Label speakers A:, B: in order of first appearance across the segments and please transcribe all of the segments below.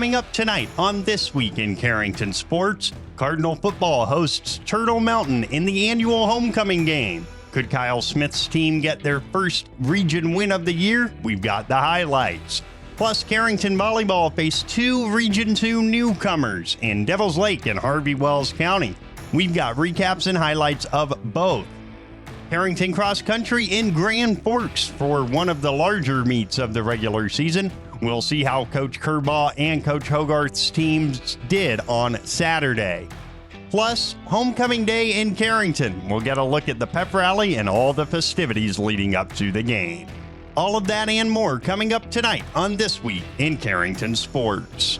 A: Coming up tonight on This Week in Carrington Sports, Cardinal football hosts Turtle Mountain in the annual homecoming game. Could Kyle Smith's team get their first region win of the year? We've got the highlights. Plus, Carrington volleyball faced two Region 2 newcomers in Devils Lake and Harvey Wells County. We've got recaps and highlights of both. Carrington cross country in Grand Forks for one of the larger meets of the regular season. We'll see how Coach Kerbaugh and Coach Hogarth's teams did on Saturday. Plus, homecoming day in Carrington. We'll get a look at the pep rally and all the festivities leading up to the game. All of that and more coming up tonight on This Week in Carrington Sports.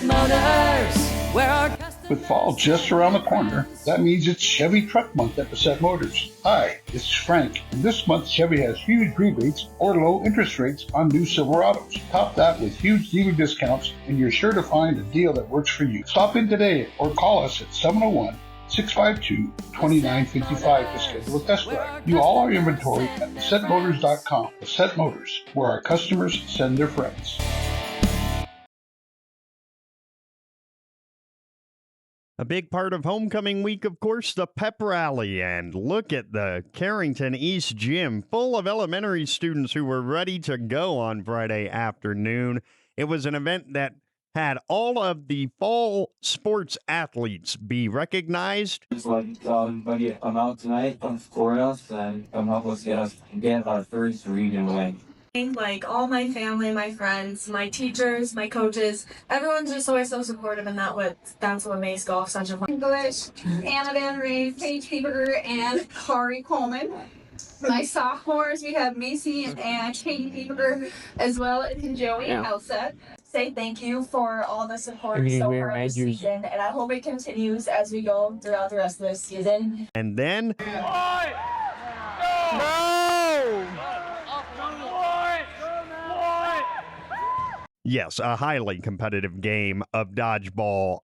B: Motors, where our
C: With fall just around the corner, that means it's Chevy Truck Month at Bassett Motors. Hi, this is Frank, and this month Chevy has huge rebates or low interest rates on new Silverados. Top that with huge dealer discounts, and you're sure to find a deal that works for you. Stop in today or call us at 701-652-2955 to schedule a test drive. View all our inventory at BassettMotors.com. Bassett Motors, where our customers send their friends.
A: A big part of homecoming week, of course, the pep rally. And look at the Carrington East Gym full of elementary students who were ready to go on Friday afternoon. It was an event that had all of the fall sports athletes be recognized.
D: Just like everybody come out tonight, come support us, and come help us get our first region win.
E: Like all my family, my friends, my teachers, my coaches, everyone's just always so supportive, and that's what makes golf such a fun.
F: English, Anna Van Ray, Paige Pieberger, and Kari Coleman. My sophomores, we have Macy and Katie Pieberger, as well as Joey Outset.
E: Say thank you for all the support so far this season, and I hope it continues as we go throughout the rest of this season.
A: And then... Yes, a highly competitive game of dodgeball.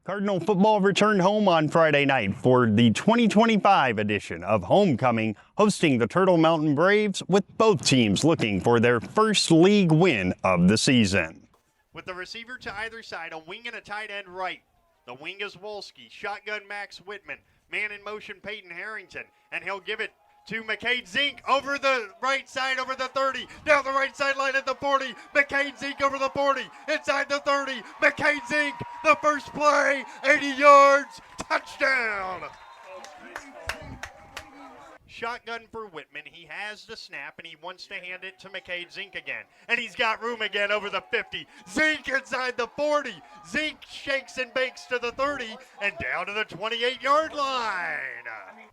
A: Cardinal football returned home on Friday night for the 2025 edition of Homecoming, hosting the Turtle Mountain Braves, with both teams looking for their first league win of the season. With the receiver to either side, a wing and a tight end right. The wing is Wolski, shotgun Max Whitman, man in motion Peyton Harrington, and he'll give it to McCade Zink over the right side, over the 30, down the right sideline at the 40. McCade Zink over the 40, inside the 30. McCade Zink, the first play, 80 yards, touchdown. Shotgun for Whitman. He has the snap, and he wants to hand it to McCade Zink again. And he's got room again over the 50. Zink inside the 40. Zink shakes and bakes to the 30 and down to the 28-yard line.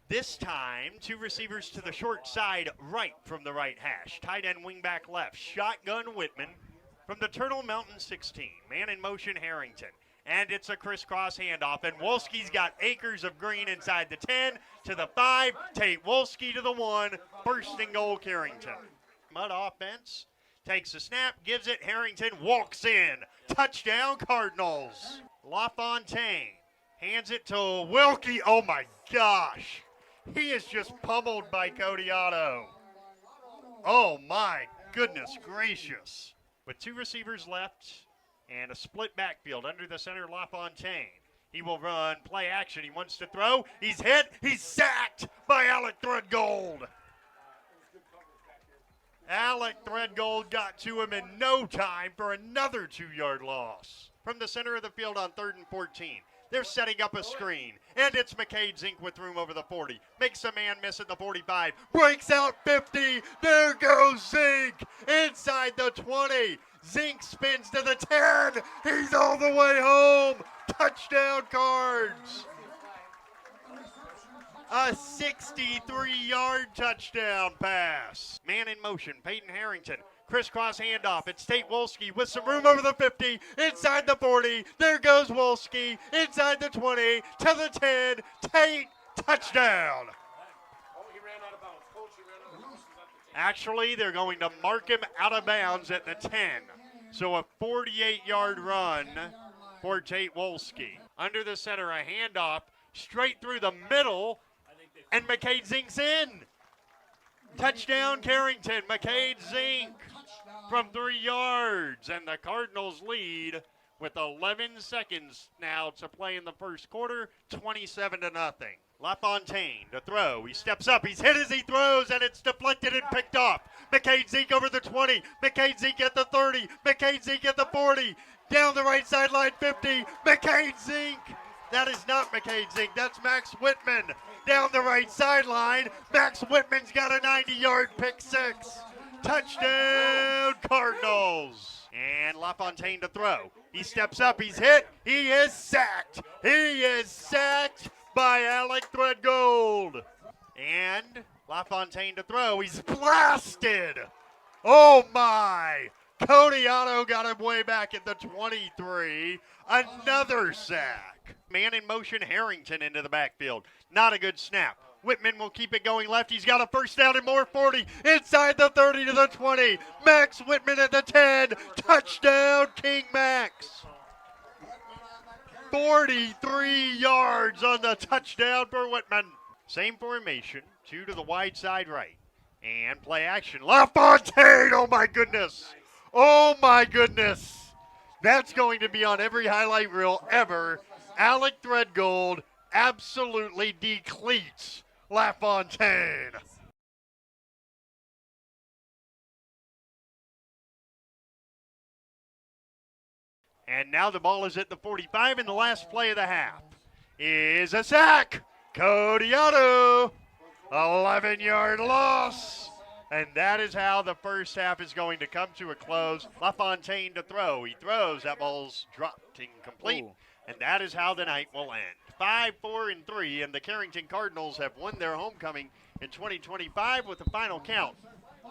A: This time, two receivers to the short side right from the right hash. Tight end wing back left. Shotgun Whitman from the Turtle Mountain 16. Man in motion Harrington. And it's a crisscross handoff. And Wolski's got acres of green inside the 10 to the 5. Tate Wolski to the 1. First and goal Carrington. Mud offense. Takes a snap, gives it. Harrington walks in. Touchdown Cardinals. LaFontaine hands it to Wilkie. Oh my gosh. He is just pummeled by Codiato. Oh my goodness gracious. With two receivers left and a split backfield under the center, LaFontaine. He will run, play action. He wants to throw. He's hit. He's sacked by Alec Threadgold. Alec Threadgold got to him in no time for another 2-yard loss. From the center of the field on 3rd and 14. They're setting up a screen, and it's McCade Zink with room over the 40. Makes a man miss at the 45. Breaks out 50. There goes Zink inside the 20. Zink spins to the 10. He's all the way home. Touchdown Cards. A 63-yard touchdown pass. Man in motion, Peyton Harrington. Crisscross handoff. It's Tate Wolski with some room over the 50, inside the 40. There goes Wolski, inside the 20, to the 10. Tate, touchdown. Actually, they're going to mark him out of bounds at the 10. So a 48-yard run for Tate Wolski. Under the center, a handoff straight through the middle, and McCade Zink's in. Touchdown Carrington. McCade Zink from 3 yards, and the Cardinals lead with 11 seconds now to play in the first quarter, 27-0. LaFontaine to throw. He steps up. He's hit as he throws, and it's deflected and picked off. McCade Zink over the 20. McCade Zink at the 30. McCade Zink at the 40. Down the right sideline, 50. McCade Zink. That is not McCade Zink. That's Max Whitman. Down the right sideline. Max Whitman's got a 90-yard pick six. Touchdown, Cardinals. And LaFontaine to throw. He steps up. He's hit. He is sacked. He is sacked by Alec Threadgold. And LaFontaine to throw. He's blasted. Oh, my. Cody Otto got him way back at the 23. Another sack. Man in motion, Harrington into the backfield. Not a good snap. Whitman will keep it going left. He's got a first down and more, 40. Inside the 30 to the 20. Max Whitman at the 10. Touchdown, King Max. 43 yards on the touchdown for Whitman. Same formation, 2 to the wide side right. And play action. LaFontaine, oh my goodness. Oh my goodness. That's going to be on every highlight reel ever. Alec Threadgold absolutely decleats LaFontaine. And now the ball is at the 45, and the last play of the half is a sack. Cody Otto, 11-yard loss. And that is how the first half is going to come to a close. LaFontaine to throw. He throws. That ball's dropped incomplete. Ooh. And that is how the night will end. 5-4-3, and the Carrington Cardinals have won their homecoming in 2025 with the final count.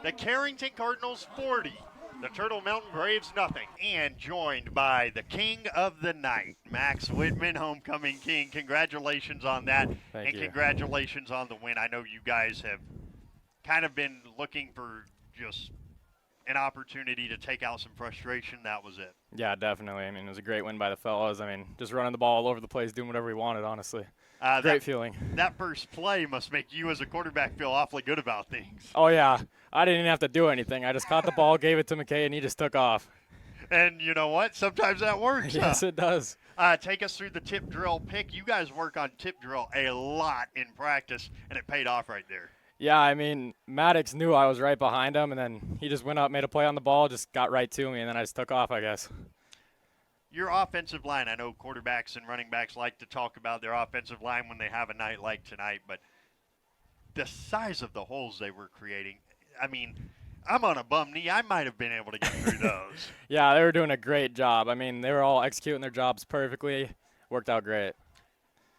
A: The Carrington Cardinals 40, the Turtle Mountain Braves nothing. And joined by the king of the night, Max Whitman, homecoming king. Congratulations on that.
B: Thank you.
A: Congratulations on the win. I know you guys have kind of been looking for just an opportunity to take out some frustration. That was it.
B: Yeah, definitely. I mean, it was a great win by the fellas. I mean, just running the ball all over the place, doing whatever we wanted, honestly. Great feeling.
A: That first play must make you as a quarterback feel awfully good about things.
B: Oh, yeah. I didn't even have to do anything. I just caught the ball, gave it to McKay, and he just took off.
A: And you know what? Sometimes that works.
B: Yes, it does.
A: Take us through the tip drill pick. You guys work on tip drill a lot in practice, and it paid off right there.
B: Yeah, I mean, Maddox knew I was right behind him, and then he just went up, made a play on the ball, just got right to me, and then I just took off, I guess.
A: Your offensive line, I know quarterbacks and running backs like to talk about their offensive line when they have a night like tonight, but the size of the holes they were creating, I mean, I'm on a bum knee. I might have been able to get through those.
B: Yeah, they were doing a great job. I mean, they were all executing their jobs perfectly. Worked out great.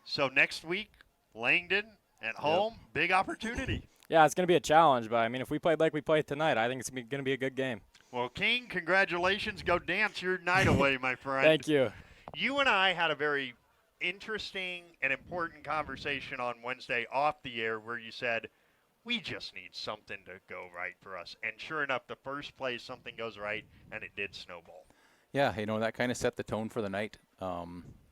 A: So next week, Langdon at home, big opportunity.
B: Yeah, it's going to be a challenge, but, I mean, if we played like we played tonight, I think it's going to be a good game.
A: Well, King, congratulations. Go dance your night away, my friend.
B: Thank you.
A: You and I had a very interesting and important conversation on Wednesday off the air where you said, we just need something to go right for us. And sure enough, the first play, something goes right, and it did snowball.
G: Yeah, that kind of set the tone for the night.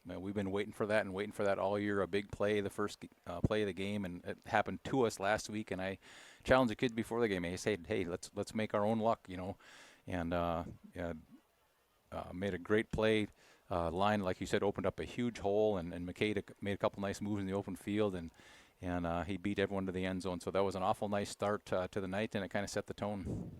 G: We've been waiting for that and waiting for that all year, a big play, the first play of the game, and it happened to us last week, and I challenged the kids before the game. I said, hey, let's make our own luck, and made a great play. Line, like you said, opened up a huge hole, and McKay made a couple nice moves in the open field, and he beat everyone to the end zone. So that was an awful nice start to the night, and it kind of set the tone.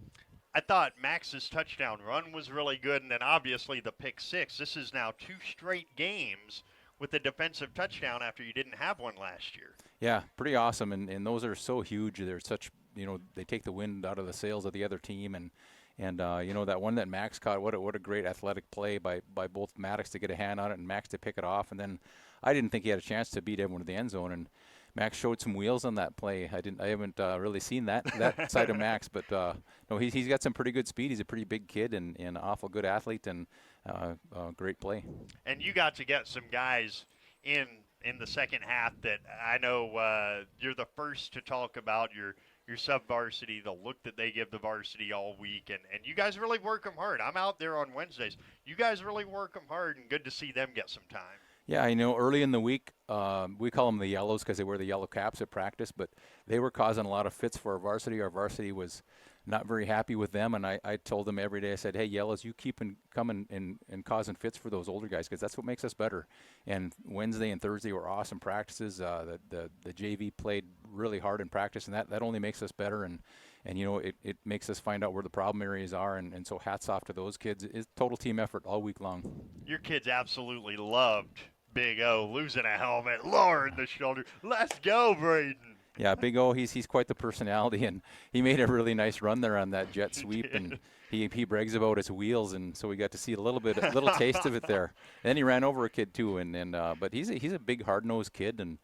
A: I thought Max's touchdown run was really good, and then obviously the pick six. This is now 2 straight games with the defensive touchdown after you didn't have one last year.
G: Yeah, pretty awesome, and those are so huge. They're such, they take the wind out of the sails of the other team, and that one that Max caught, what a great athletic play by both Maddox to get a hand on it and Max to pick it off, and then I didn't think he had a chance to beat everyone to the end zone, and Max showed some wheels on that play. I haven't really seen that side of Max, but no, he's got some pretty good speed. He's a pretty big kid and an awful good athlete, and great play.
A: And you got to get some guys in the second half that I know you're the first to talk about your your sub-varsity, the look that they give the varsity all week, and you guys really work them hard. I'm out there on Wednesdays. You guys really work them hard, and good to see them get some time.
G: Yeah, I know early in the week, we call them the yellows because they wear the yellow caps at practice, but they were causing a lot of fits for our varsity. Our varsity was not very happy with them, and I told them every day, I said, hey, yellows, you keep coming and causing fits for those older guys because that's what makes us better. And Wednesday and Thursday were awesome practices. The JV played really hard in practice, and that only makes us better. And you know, it makes us find out where the problem areas are, and so hats off to those kids. It's total team effort all week long.
A: Your kids absolutely loved Big O losing a helmet, lowering the shoulder. Let's go, Braden.
G: Yeah, Big O, he's quite the personality, and he made a really nice run there on that jet sweep, and he brags about his wheels, and so we got to see a little taste of it there. And then he ran over a kid too, but he's a big hard-nosed kid, and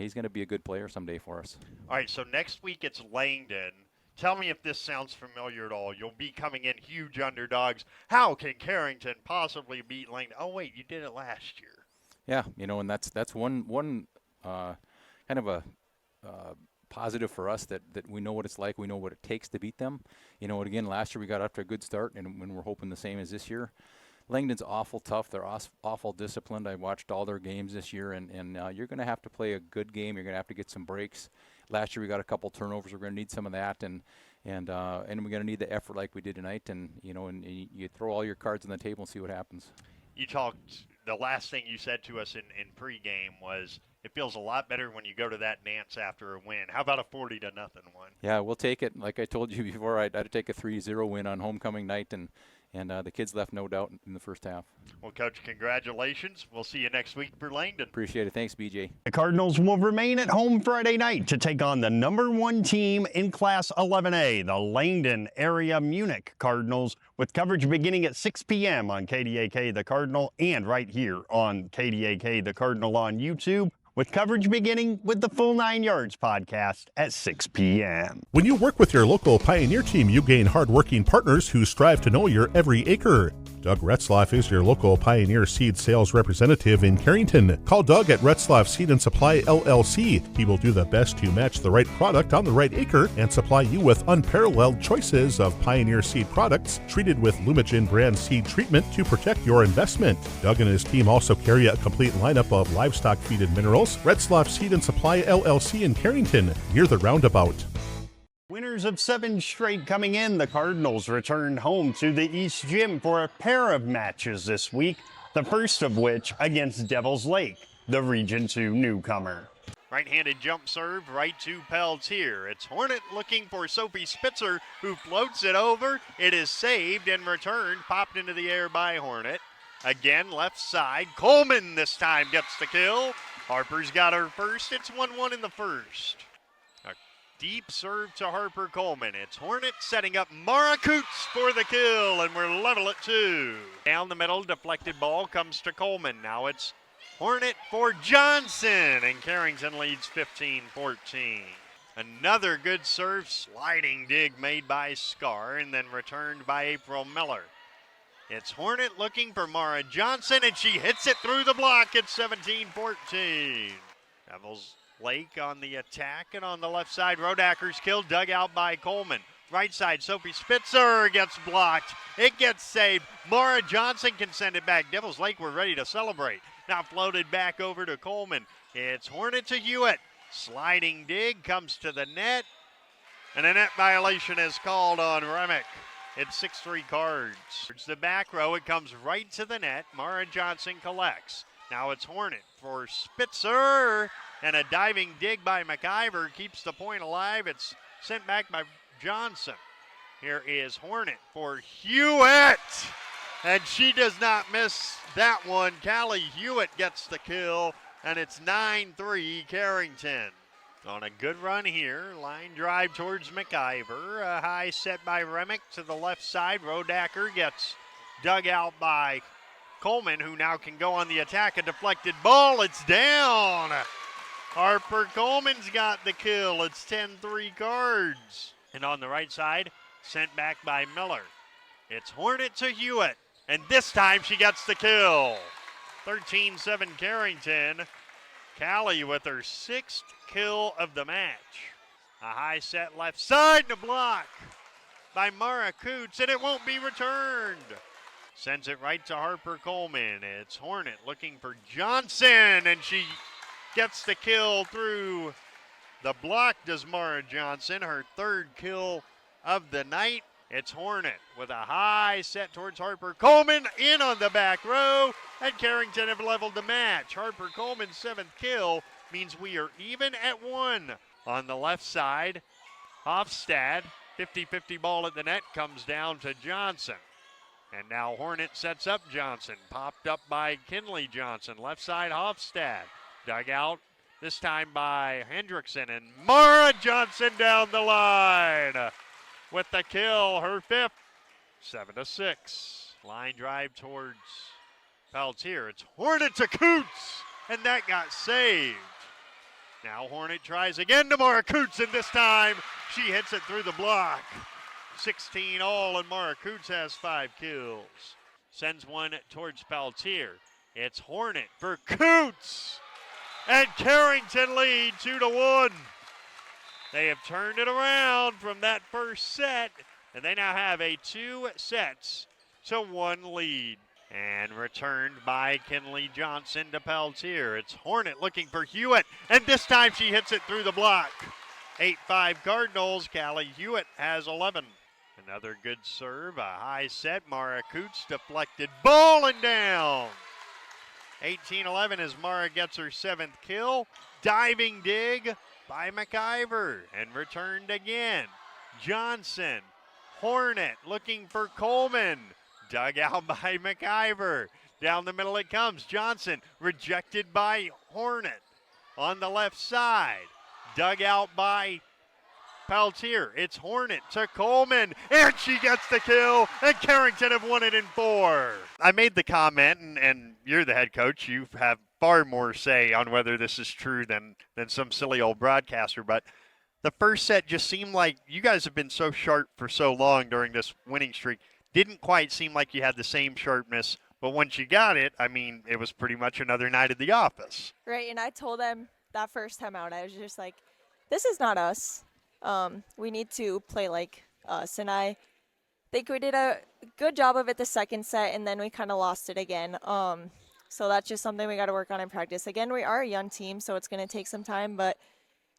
G: he's going to be a good player someday for us.
A: All right, so next week it's Langdon. Tell me if this sounds familiar at all. You'll be coming in huge underdogs. How can Carrington possibly beat Langdon? Oh wait, you did it last year.
G: Yeah, you know, and that's one kind of a positive for us that we know what it's like. We know what it takes to beat them. You know, and again, last year we got off to a good start, and we're hoping the same as this year. Langdon's awful tough. They're awful disciplined. I watched all their games this year, and you're going to have to play a good game. You're going to have to get some breaks. Last year we got a couple turnovers. We're going to need some of that, and we're going to need the effort like we did tonight. And you know, and you throw all your cards on the table and see what happens.
A: You talked. The last thing you said to us in pregame was it feels a lot better when you go to that dance after a win. How about a 40-0 one?
G: Yeah, we'll take it. Like I told you before, I'd take a 3-0 win on homecoming night, and the kids left no doubt in the first half.
A: Well, Coach, congratulations. We'll see you next week for Langdon.
G: Appreciate it. Thanks, BJ.
H: The Cardinals will remain at home Friday night to take on the #1 team in Class 11A, the Langdon area Munich Cardinals, with coverage beginning at 6 p.m. on KDAK The Cardinal and right here on KDAK The Cardinal on YouTube, with coverage beginning with the Full 9 Yards podcast at 6 p.m.
I: When you work with your local Pioneer team, you gain hardworking partners who strive to know your every acre. Doug Retzlaff is your local Pioneer Seed sales representative in Carrington. Call Doug at Retzlaff Seed and Supply LLC. He will do the best to match the right product on the right acre and supply you with unparalleled choices of Pioneer Seed products treated with Lumigen brand seed treatment to protect your investment. Doug and his team also carry a complete lineup of livestock feed and minerals. Retzlaff Seed and Supply LLC in Carrington, near the roundabout.
H: Winners of 7 straight coming in, the Cardinals returned home to the East Gym for a pair of matches this week, the first of which against Devil's Lake, the Region 2 newcomer.
A: Right-handed jump serve, right to Peltier. It's Hornet looking for Sophie Spitzer, who floats it over. It is saved and returned, popped into the air by Hornet. Again, left side. Coleman this time gets the kill. Harper's got her first. It's 1-1 in the first. A deep serve to Harper Coleman. It's Hornet setting up Mara Coots for the kill, and we're level at 2. Down the middle, deflected ball comes to Coleman. Now it's Hornet for Johnson, and Carrington leads 15-14. Another good serve, sliding dig made by Scar, and then returned by April Miller. It's Hornet looking for Mara Johnson, and she hits it through the block at 17-14. Devils Lake on the attack, and on the left side, Rodacker's killed, dug out by Coleman. Right side, Sophie Spitzer gets blocked. It gets saved. Mara Johnson can send it back. Devils Lake were ready to celebrate. Now floated back over to Coleman. It's Hornet to Hewitt. Sliding dig comes to the net, and a net violation is called on Remick. It's 6-3 cards. It's the back row. It comes right to the net. Mara Johnson collects. Now it's Hornet for Spitzer. And a diving dig by McIver keeps the point alive. It's sent back by Johnson. Here is Hornet for Hewitt. And she does not miss that one. Callie Hewitt gets the kill. And it's 9-3 Carrington. On a good run here, line drive towards McIver. A high set by Remick to the left side. Rodacker gets dug out by Coleman, who now can go on the attack. A deflected ball, it's down. Harper Coleman's got the kill. It's 10-3 cards. And on the right side, sent back by Miller. It's Hornet to Hewitt, and this time she gets the kill. 13-7 Carrington. Callie with her 6th kill of the match. A high set left side and a block by Mara Coots, and it won't be returned. Sends it right to Harper Coleman. It's Hornet looking for Johnson, and she gets the kill through the block, does Mara Johnson, her third kill of the night. It's Hornet with a high set towards Harper Coleman, in on the back row, and Carrington have leveled the match. Harper Coleman's 7th kill means we are even at 1. On the left side, Hofstad, 50-50 ball at the net, comes down to Johnson. And now Hornet sets up Johnson, popped up by Kinley Johnson. Left side, Hofstad, dug out this time by Hendrickson, and Mara Johnson down the line with the kill, her 5th, 7-6. Line drive towards Peltier. It's Hornet to Coots, and that got saved. Now Hornet tries again to Mara Coots, and this time she hits it through the block. 16 all, and Mara Coots has 5 kills. Sends one towards Peltier. It's Hornet for Coots, and Carrington lead 2-1. They have turned it around from that first set, and they now have a 2-1 lead. And returned by Kinley Johnson to Peltier. It's Hornet looking for Hewitt, and this time she hits it through the block. 8-5 Cardinals. Callie Hewitt has 11. Another good serve, a high set. Mara Coots deflected ball and down. 18-11 as Mara gets her 7th kill. Diving dig by McIver, and returned again. Johnson, Hornet looking for Coleman. Dug out by McIver. Down the middle it comes. Johnson rejected by Hornet. On the left side, dug out by Peltier. It's Hornet to Coleman, and she gets the kill, and Carrington have won it in 4. I made the comment, and you're the head coach. You have far more say on whether this is true than some silly old broadcaster, but the first set just seemed like you guys have been so sharp for so long during this winning streak. Didn't quite seem like you had the same sharpness, but once you got it, I mean, it was pretty much another night at the office.
J: Right, and I told them that first time out, I was just like, this is not us. We need to play like us, and I think we did a good job of it the second set, and then we kind of lost it again. So that's just something we got to work on in practice. Again, we are a young team, so it's going to take some time, but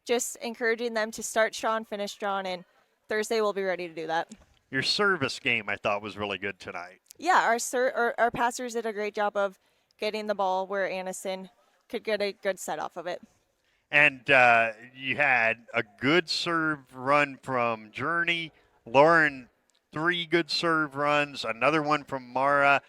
J: just encouraging them to start strong, finish strong, and Thursday we'll be ready to do that.
A: Your service game, I thought, was really good tonight.
J: Yeah, our passers did a great job of getting the ball where Anison could get a good set off of it.
A: And you had a good serve run from Journey. Lauren, 3 good serve runs, another one from Mara.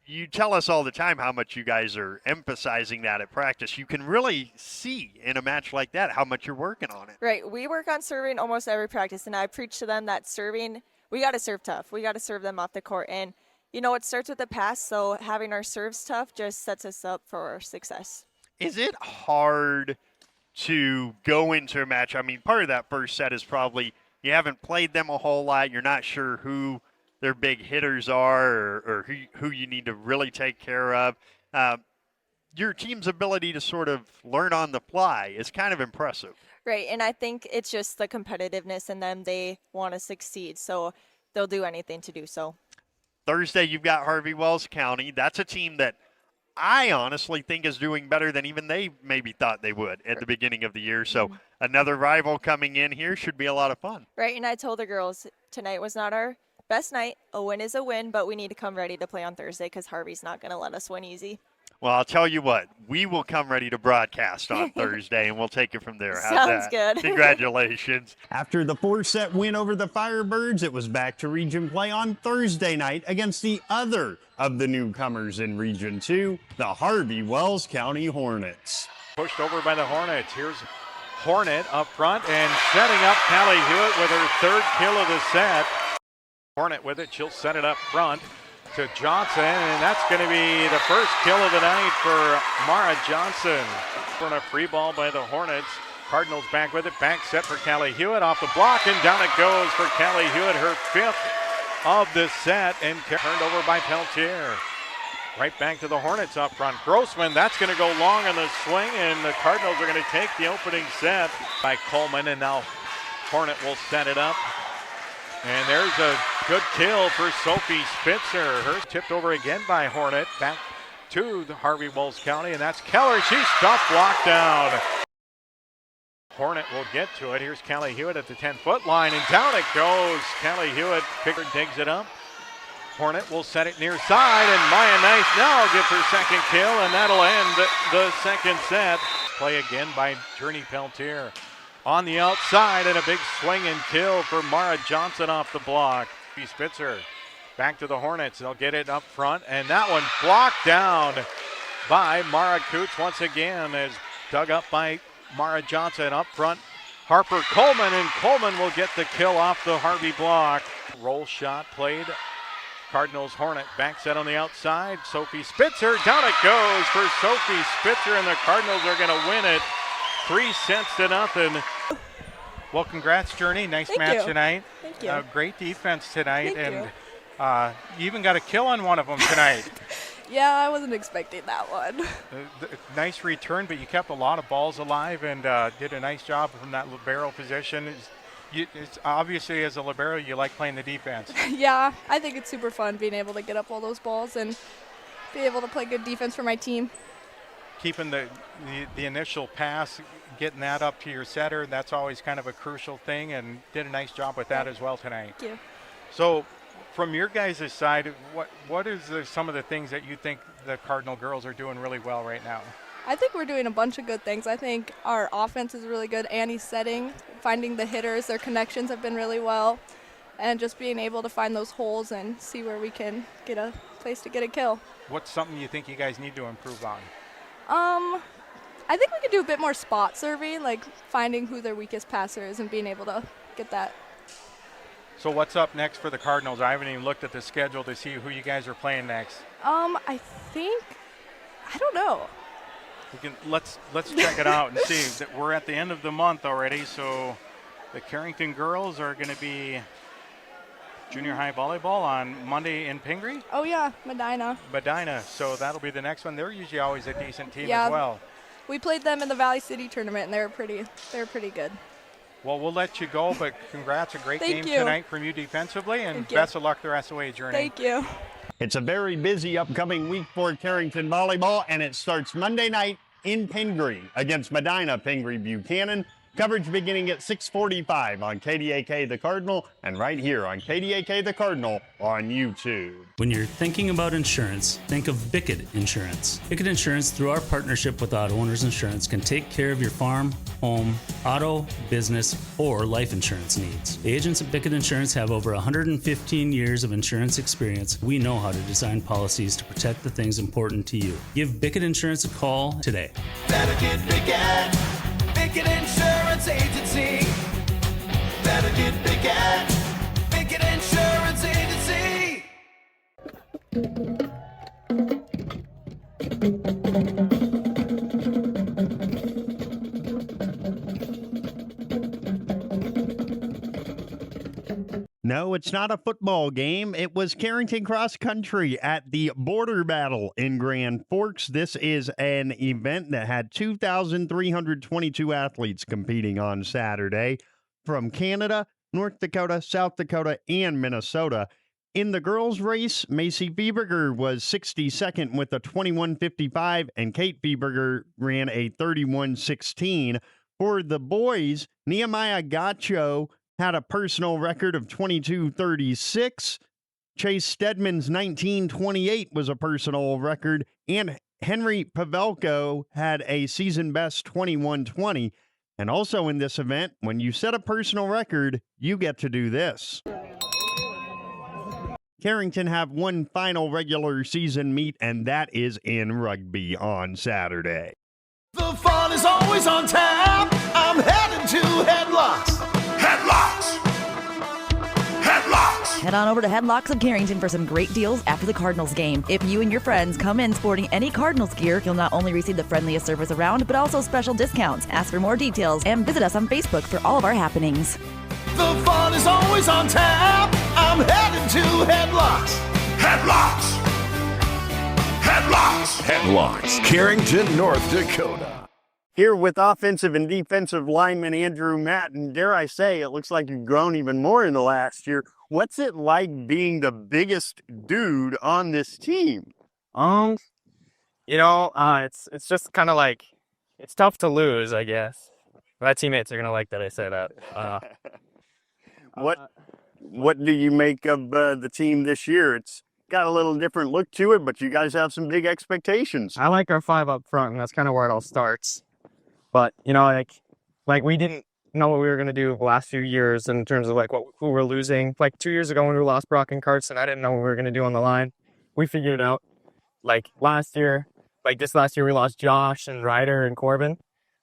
A: You tell us all the time how much you guys are emphasizing that at practice. You can really see in a match like that how much you're working on it.
J: Right. We work on serving almost every practice, and I preach to them that serving, we got to serve tough. We got to serve them off the court. And, you know, it starts with the pass, so having our serves tough just sets us up for success.
A: Is it hard to go into a match? I mean, part of that first set is probably you haven't played them a whole lot. You're not sure who their big hitters are or who you need to really take care of. Your team's ability to sort of learn on the fly is kind of impressive.
J: Right, and I think it's just the competitiveness in them. They want to succeed, so they'll do anything to do so.
A: Thursday, you've got Harvey Wells County. That's a team that I honestly think is doing better than even they maybe thought they would at the beginning of the year. So another rival coming in here should be a lot of fun.
J: Right, and I told the girls tonight was not our best night. A win is a win, but we need to come ready to play on Thursday because Harvey's not going to let us win easy.
A: Well, I'll tell you what, we will come ready to broadcast on Thursday, and we'll take it from there. How's
J: Sounds
A: that?
J: good.
A: Congratulations.
H: After the 4-set win over the Firebirds, it was back to region play on Thursday night against the other of the newcomers in Region 2, the Harvey Wells County Hornets.
K: Pushed over by the Hornets. Here's Hornet up front and setting up Callie Hewitt with her 3rd kill of the set. Hornet with it. She'll set it up front to Johnson, and that's going to be the first kill of the night for Mara Johnson. On a free ball by the Hornets. Cardinals back with it. Back set for Callie Hewitt off the block, and down it goes for Callie Hewitt, her 5th of the set, and turned over by Peltier. Right back to the Hornets up front. Grossman, that's going to go long on the swing, and the Cardinals are going to take the opening set by Coleman, and now Hornet will set it up. And there's a good kill for Sophie Spitzer. Hers tipped over again by Hornet. Back to the Harvey Wills County, and that's Keller. She's stuffed blocked down. Hornet will get to it. Here's Callie Hewitt at the 10-foot line, and down it goes. Callie Hewitt digs it up. Hornet will set it near side, and Maya Nice now gets her second kill, and that'll end the second set. Play again by Journey Peltier. On the outside, and a big swing and kill for Mara Johnson off the block. Spitzer back to the Hornets. They'll get it up front, and that one blocked down by Mara Coots once again, as dug up by Mara Johnson up front. Harper Coleman, and Coleman will get the kill off the Harvey block. Roll shot played. Cardinals Hornet back set on the outside. Sophie Spitzer, down it goes for Sophie Spitzer, and the Cardinals are going to win it 3-0. Well, congrats, Journey. Nice match tonight.
J: Thank you.
K: Great defense tonight,
J: Thank
K: and you even got a kill on one of them tonight.
L: Yeah, I wasn't expecting that one.
K: Nice return, but you kept a lot of balls alive and did a nice job from that libero position. It's obviously, as a libero, you like playing the defense.
L: Yeah, I think it's super fun being able to get up all those balls and be able to play good defense for my team.
K: Keeping the initial pass, getting that up to your setter, that's always kind of a crucial thing, and did a nice job with that as well tonight.
L: Thank you.
K: So, from your guys' side, what is some of the things that you think the Cardinal girls are doing really well right now?
L: I think we're doing a bunch of good things. I think our offense is really good. Annie's setting, finding the hitters, their connections have been really well, and just being able to find those holes and see where we can get a place to get a kill.
K: What's something you think you guys need to improve on?
L: I think we could do a bit more spot serving, like finding who their weakest passer is and being able to get that.
K: So what's up next for the Cardinals? I haven't even looked at the schedule to see who you guys are playing next.
L: I don't know.
K: Let's check it out and see. That we're at the end of the month already, so the Carrington girls are going to be junior high volleyball on Monday in Pingree.
L: Oh yeah, Medina.
K: So that'll be the next one. They're usually always a decent team
L: Yeah,
K: as well.
L: We played them in the Valley City tournament, and they were pretty good.
K: Well, we'll let you go, but congrats, a great game tonight from you defensively, and best of luck the rest of the way, Journey.
L: Thank you.
H: It's a very busy upcoming week for Carrington volleyball, and it starts Monday night in Pingree against Medina Pingree Buchanan. Coverage beginning at 6:45 on KDAK The Cardinal, and right here on KDAK The Cardinal on YouTube.
M: When you're thinking about insurance, think of Bickett Insurance. Bickett Insurance, through our partnership with Auto Owners Insurance, can take care of your farm, home, auto, business, or life insurance needs. The agents at Bickett Insurance have over 115 years of insurance experience. We know how to design policies to protect the things important to you. Give Bickett Insurance a call today.
N: Better get Bickett. Bickett Insurance Agency. Better get Bickett. Bickett Insurance Agency.
H: No, it's not a football game. It was Carrington Cross Country at the Border Battle in Grand Forks. This is an event that had 2,322 athletes competing on Saturday from Canada, North Dakota, South Dakota, and Minnesota. In the girls' race, Macy Fieberger was 62nd with a 21.55, and Kate Fieberger ran a 31.16. For the boys, Nehemiah Gacho had a personal record of 22.36. Chase Stedman's 19.28 was a personal record, and Henry Pavelko had a season best 21.20. And also in this event, when you set a personal record, you get to do this. Carrington have one final regular season meet, and that is in rugby on Saturday.
N: The fun is always on tap. I'm headed to Headlocks. Headlocks. Headlocks.
O: Head on over to Headlocks of Carrington for some great deals after the Cardinals game. If you and your friends come in sporting any Cardinals gear, you'll not only receive the friendliest service around, but also special discounts. Ask for more details and visit us on Facebook for all of our happenings.
N: The fun is always on tap. I'm headed to Headlocks. Headlocks. Headlocks. Headlocks. Carrington, North Dakota.
H: Here with offensive and defensive lineman Andrew Matt, and dare I say, it looks like you've grown even more in the last year. What's it like being the biggest dude on this team?
B: It's just kind of like, it's tough to lose, I guess. My teammates are gonna like that I say that.
H: What do you make of the team this year? It's got a little different look to it, but you guys have some big expectations.
B: I like our 5 up front, and that's kind of where it all starts. But like we didn't know what we were gonna do the last few years in terms of who we're losing. Like 2 years ago when we lost Brock and Carson, I didn't know what we were gonna do on the line. We figured it out. This last year we lost Josh and Ryder and Corbin.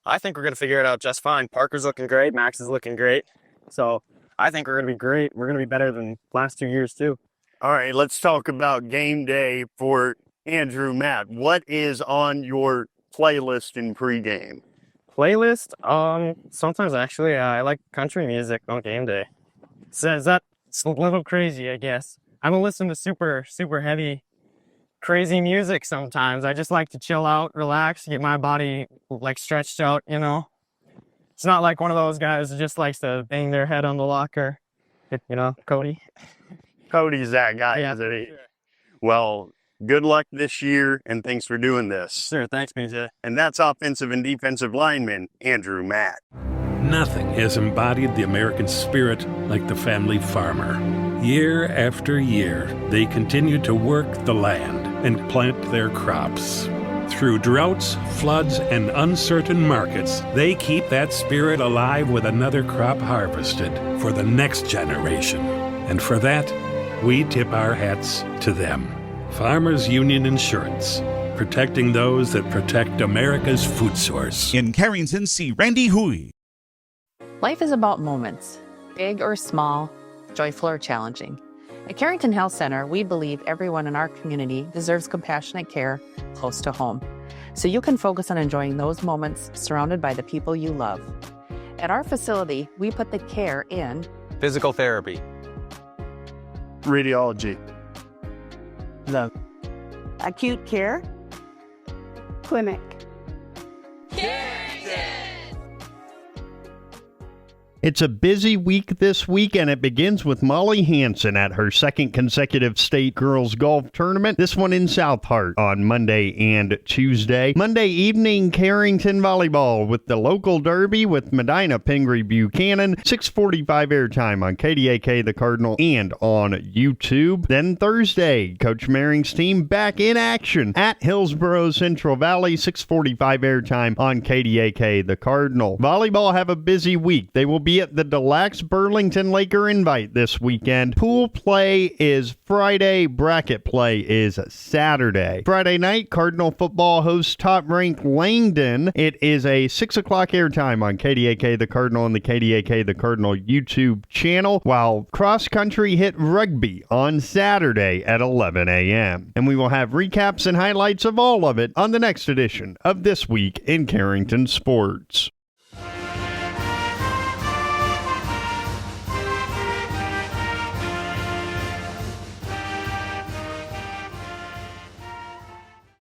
B: I think we're gonna figure it out just fine. Parker's looking great. Max is looking great. So I think we're gonna be great. We're gonna be better than last 2 years too.
H: All right, let's talk about game day for Andrew Matt. What is on your playlist in pregame?
B: Playlist? Sometimes actually I like country music on game day. It's a little crazy, I guess. I don't listen to super, super heavy, crazy music sometimes. I just like to chill out, relax, get my body stretched out, It's not like one of those guys that just likes to bang their head on the locker. Cody.
H: Cody's that guy,
B: Yeah,
H: isn't he?
B: sure.
H: Well, good luck this year, and thanks for doing this.
B: Sure, thanks, BJ.
H: And that's offensive and defensive lineman Andrew Matt.
P: Nothing has embodied the American spirit like the family farmer. Year after year, they continue to work the land and plant their crops. Through droughts, floods, and uncertain markets, they keep that spirit alive with another crop harvested for the next generation. And for that, we tip our hats to them. Farmers Union Insurance, protecting those that protect America's food source.
Q: In Carrington, see Randy Hui.
R: Life is about moments, big or small, joyful or challenging. At Carrington Health Center, we believe everyone in our community deserves compassionate care close to home, so you can focus on enjoying those moments surrounded by the people you love. At our facility, we put the care in
S: physical therapy,
H: radiology,
R: love,
T: acute care, clinic.
H: It's a busy week this week, and it begins with Molly Hansen at her second consecutive state girls golf tournament, this one in South Hart on Monday and Tuesday. Monday evening, Carrington volleyball with the local derby with Medina Pingree Buchanan, 6:45 airtime on KDAK The Cardinal and on YouTube. Then Thursday, Coach Maring's team back in action at Hillsborough Central Valley, 6:45 airtime on KDAK The Cardinal. Volleyball have a busy week. They will be at the Deluxe Burlington Laker Invite this weekend. Pool play is Friday. Bracket play is Saturday. Friday night, Cardinal football hosts top-ranked Langdon. It is a 6 o'clock airtime on KDAK The Cardinal and the KDAK The Cardinal YouTube channel, while cross-country hit rugby on Saturday at 11 a.m. And we will have recaps and highlights of all of it on the next edition of This Week in Carrington Sports.